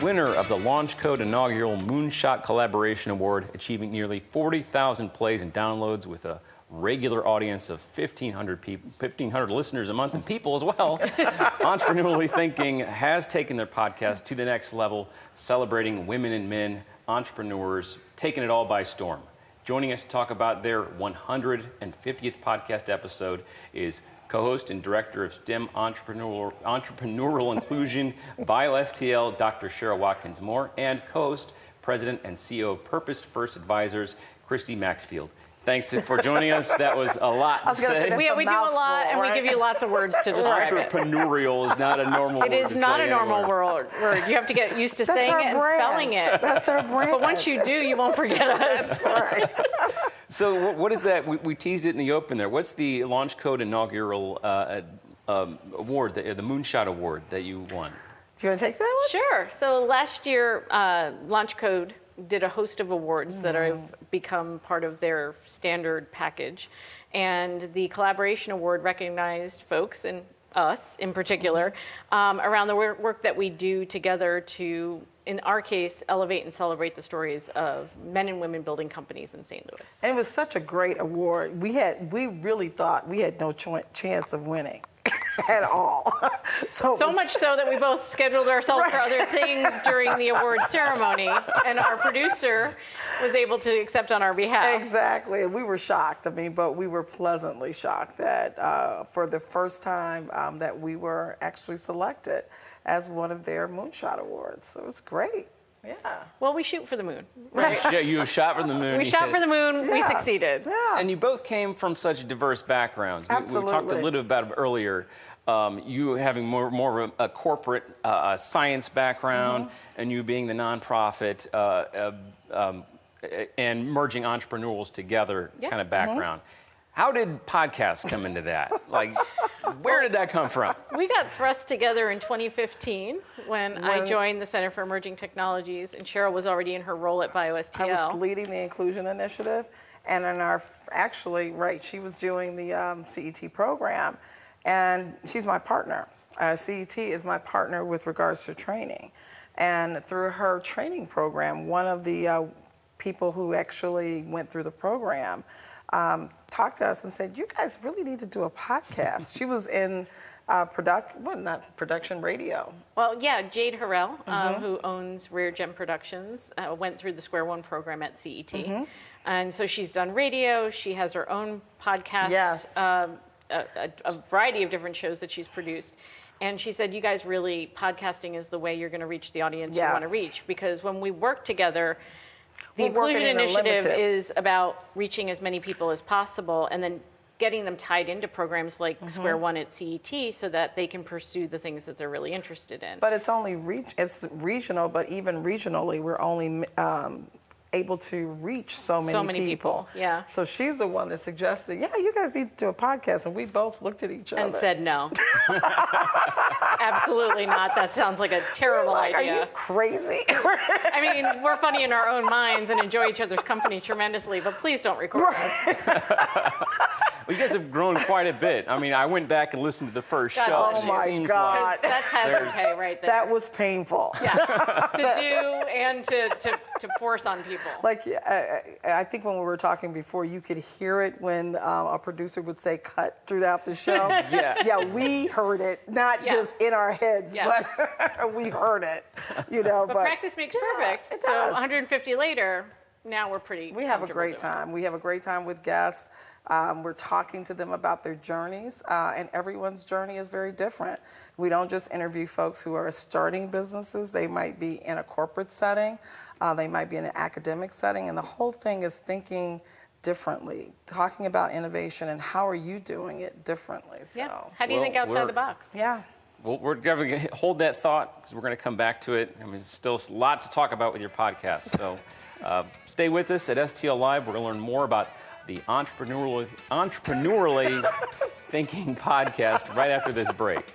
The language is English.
winner of the Launch Code inaugural Moonshot Collaboration Award, achieving nearly 40,000 plays and downloads with a regular audience of 1,500 listeners a month, and people as well. Entrepreneurially Thinking has taken their podcast to the next level, celebrating women and men, entrepreneurs, taking it all by storm. Joining us to talk about their 150th podcast episode is co-host and director of STEM entrepreneurial inclusion, BioSTL, Dr. Cheryl Watkins-Moore, and co-host, president, and CEO of Purpose First Advisors, Christy Maxfield. Thanks for joining us. That was a lot to say. We do a lot, and we give you lots of words to describe it. Entrepreneurial is not a normal word. It is not a normal word. You have to get used to saying it and spelling it. That's our brand. But once you do, you won't forget us. That's right. So what is that? We teased it in the open there. What's the Launch Code inaugural award, the Moonshot Award that you won? Do you want to take that one? Sure. So last year, Launch Code did a host of awards that have become part of their standard package. And the Collaboration Award recognized folks, and us in particular, around the work that we do together to, in our case, elevate and celebrate the stories of men and women building companies in St. Louis. And it was such a great award. We really thought we had no chance of winning. At all. So much so that we both scheduled ourselves for other things during the award ceremony, and our producer was able to accept on our behalf. Exactly. We were shocked. But we were pleasantly shocked that for the first time that we were actually selected as one of their Moonshot Awards. So it was great. Yeah. Well, we shoot for the moon, right? Yeah, you shot for the moon. We shot for the moon. Yeah. We succeeded. Yeah. And you both came from such diverse backgrounds. Absolutely. We talked a little bit about it earlier. You having more of a corporate science background, and you being the nonprofit and merging entrepreneurs together kind of background. How did podcasts come into that? Like, where did that come from? We got thrust together in 2015 when I joined the Center for Emerging Technologies, and Cheryl was already in her role at BioST. I was leading the inclusion initiative, and in she was doing the CET program, and she's my partner. CET is my partner with regards to training, and through her training program, one of the people who actually went through the program talked to us and said, "You guys really need to do a podcast." She was in production radio. Well, yeah, Jade Harrell, who owns Rare Gem Productions, went through the Square One program at CET. And so she's done radio. She has her own podcast, yes. A variety of different shows that she's produced. And she said, you guys really, podcasting is the way you're going to reach the audience you want to reach. Because when we work together, the Inclusion Initiative is about reaching as many people as possible and then getting them tied into programs like Square One at CET so that they can pursue the things that they're really interested in. But it's only it's regional, but even regionally, we're only able to reach so many people. Yeah. So she's the one that suggested, yeah, you guys need to do a podcast, and we both looked at each other. And said no. Absolutely not. That sounds like a terrible idea. Are you crazy? I mean, we're funny in our own minds and enjoy each other's company tremendously, but please don't record us. Well, you guys have grown quite a bit. I mean, I went back and listened to the first show. Oh my God. That's hazard pay right there. That was painful. Yeah. To do and to force on people. Like, I think when we were talking before, you could hear it when a producer would say cut throughout the show. Yeah, we heard it, not just in our heads, but we heard it. But practice makes perfect. So 150 later, now we're pretty We have a great time. We have a great time with guests. We're talking to them about their journeys, and everyone's journey is very different. We don't just interview folks who are starting businesses. They might be in a corporate setting. They might be in an academic setting. And the whole thing is thinking differently, talking about innovation and how are you doing it differently. So, how do you think outside the box? Yeah. Well, we're going to hold that thought because we're going to come back to it. I mean, there's still a lot to talk about with your podcast. So stay with us at STL Live. We're going to learn more about the Entrepreneurially Thinking podcast right after this break.